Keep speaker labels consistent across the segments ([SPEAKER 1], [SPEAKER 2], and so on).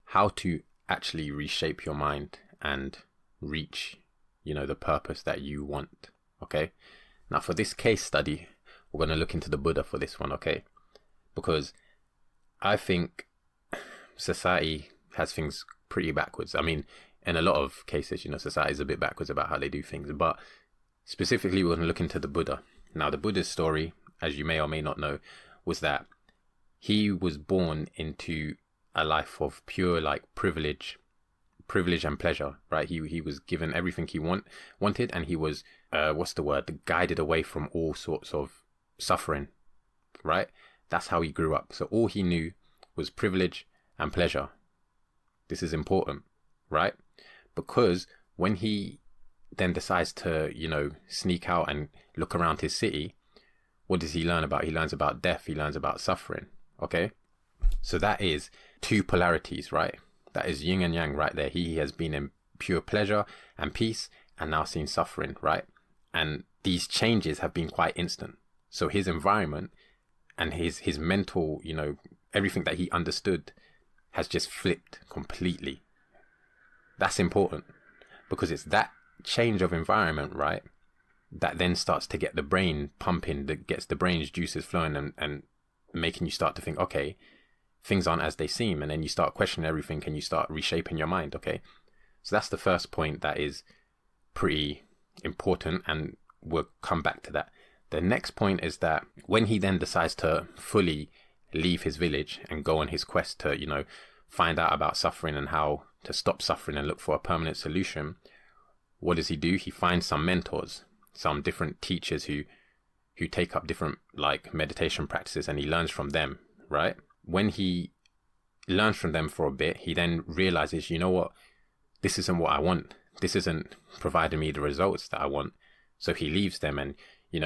[SPEAKER 1] how to actually reshape your mind and reach, the purpose that you want. Okay. Now for this case study, we're going to look into the Buddha for this one. Okay. Because I think society has things pretty backwards. I mean, in a lot of cases, society is a bit backwards about how they do things, but specifically we're going to look into the Buddha. Now the Buddha's story, as you may or may not know, was that he was born into a life of pure privilege and pleasure, right? He was given everything he wanted, and he was guided away from all sorts of suffering, right? That's how he grew up. So all he knew was privilege and pleasure. This is important, right? Because when he then decides to, sneak out and look around his city, what does he learn about? He learns about death. He learns about suffering. Okay. So that is two polarities, right? That is yin and yang right there. He has been in pure pleasure and peace and now seen suffering, right? And these changes have been quite instant. So his environment and his mental, everything that he understood has just flipped completely. That's important because it's that change of environment, right, that then starts to get the brain pumping, that gets the brain's juices flowing and making you start to think, okay, things aren't as they seem. And then you start questioning everything and you start reshaping your mind. Okay. So that's the first point that is pretty important, and we'll come back to that. The next point is that when he then decides to fully leave his village and go on his quest to, find out about suffering and how to stop suffering and look for a permanent solution, what does he do? He finds some mentors, some different teachers who take up different meditation practices, and he learns from them, right? When he learns from them for a bit, he then realizes, you know what, this isn't what I want. This isn't providing me the results that I want. So he leaves them, and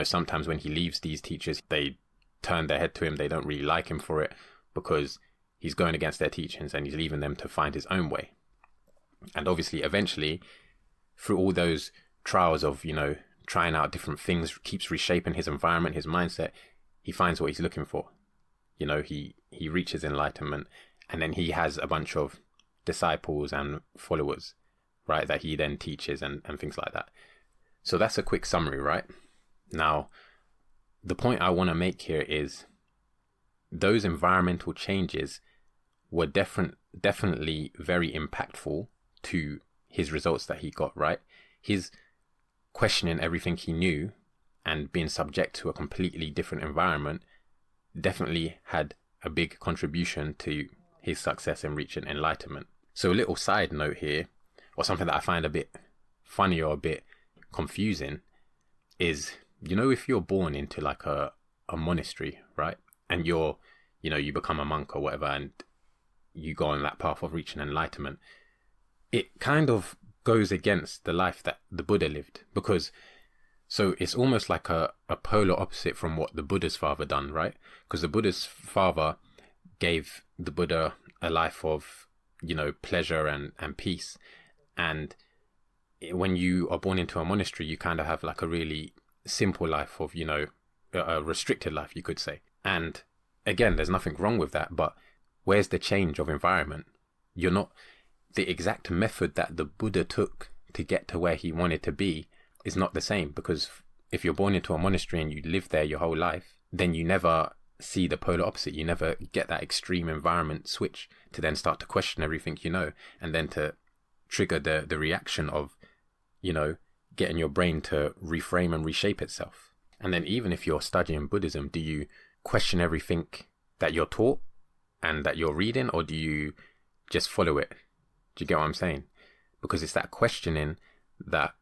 [SPEAKER 1] sometimes when he leaves these teachers, they turn their head to him. They don't really like him for it because he's going against their teachings and he's leaving them to find his own way. And obviously, eventually, through all those trials of, trying out different things, keeps reshaping his environment, his mindset, he finds what he's looking for. He reaches enlightenment, and then he has a bunch of disciples and followers, right, that he then teaches and things like that. So that's a quick summary, right? Now, the point I want to make here is those environmental changes were definitely very impactful to his results that he got, right? His questioning everything he knew and being subject to a completely different environment definitely had a big contribution to his success in reaching enlightenment. So a little side note here, or something that I find a bit funny or a bit confusing, is, if you're born into a monastery, right? And you become a monk or whatever, and you go on that path of reaching enlightenment, it kind of goes against the life that the Buddha lived, because so it's almost like a polar opposite from what the Buddha's father done, right? Because the Buddha's father gave the Buddha a life of, pleasure and peace. And when you are born into a monastery, you kind of have a really simple life of, a restricted life, you could say. And again, there's nothing wrong with that, but where's the change of environment? You're not, the exact method that the Buddha took to get to where he wanted to be is not the same, because if you're born into a monastery and you live there your whole life, then you never see the polar opposite. You never get that extreme environment switch to then start to question everything and then to trigger the reaction of, getting your brain to reframe and reshape itself. And then even if you're studying Buddhism, do you question everything that you're taught and that you're reading, or do you just follow it? Do you get what I'm saying? Because it's that questioning that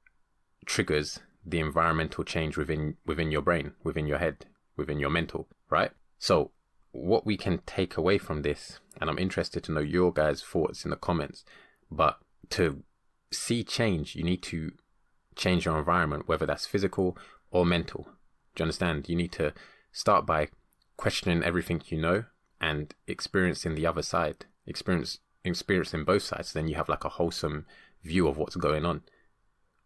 [SPEAKER 1] triggers the environmental change within your brain, within your head, within your mental, right? So what we can take away from this, and I'm interested to know your guys' thoughts in the comments, but to see change, you need to change your environment, whether that's physical or mental. Do you understand? You need to start by questioning everything and experiencing the other side, experiencing both sides. Then you have a wholesome view of what's going on,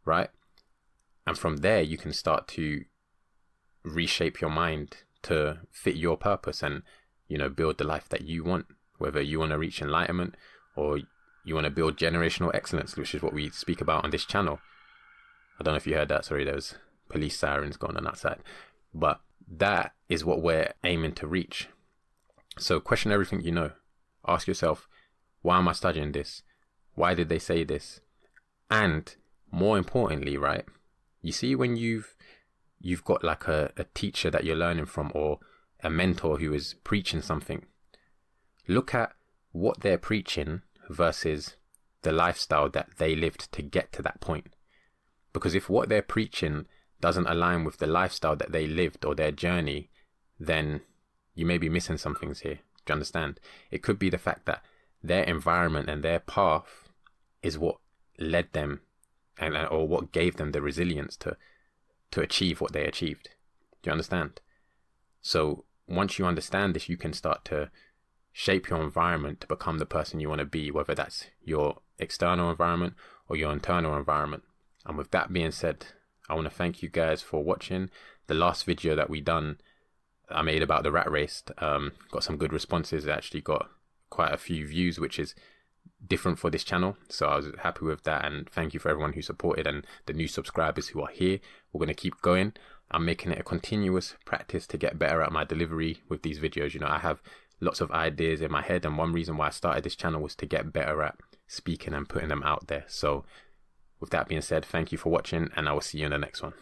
[SPEAKER 1] right? And from there, you can start to reshape your mind to fit your purpose and, build the life that you want, whether you want to reach enlightenment or you want to build generational excellence, which is what we speak about on this channel. I don't know if you heard that. Sorry, there was police sirens going on outside. But that is what we're aiming to reach. So question everything you know. Ask yourself, why am I studying this? Why did they say this? And more importantly, right, you see when you've got like a teacher that you're learning from, or a mentor who is preaching something, look at what they're preaching versus the lifestyle that they lived to get to that point. Because if what they're preaching doesn't align with the lifestyle that they lived or their journey, then you may be missing some things here. Do you understand? It could be the fact that their environment and their path is what led them or what gave them the resilience to achieve what they achieved. Do you understand? So once you understand this, you can start to shape your environment to become the person you want to be, whether that's your external environment or your internal environment. And with that being said, I want to thank you guys for watching. The last video that we done, I made about the rat race, got some good responses. It actually got quite a few views, which is different for this channel. So I was happy with that. And thank you for everyone who supported and the new subscribers who are here. We're going to keep going. I'm making it a continuous practice to get better at my delivery with these videos. You know, I have lots of ideas in my head. And one reason why I started this channel was to get better at speaking and putting them out there. So with that being said, thank you for watching, and I will see you in the next one.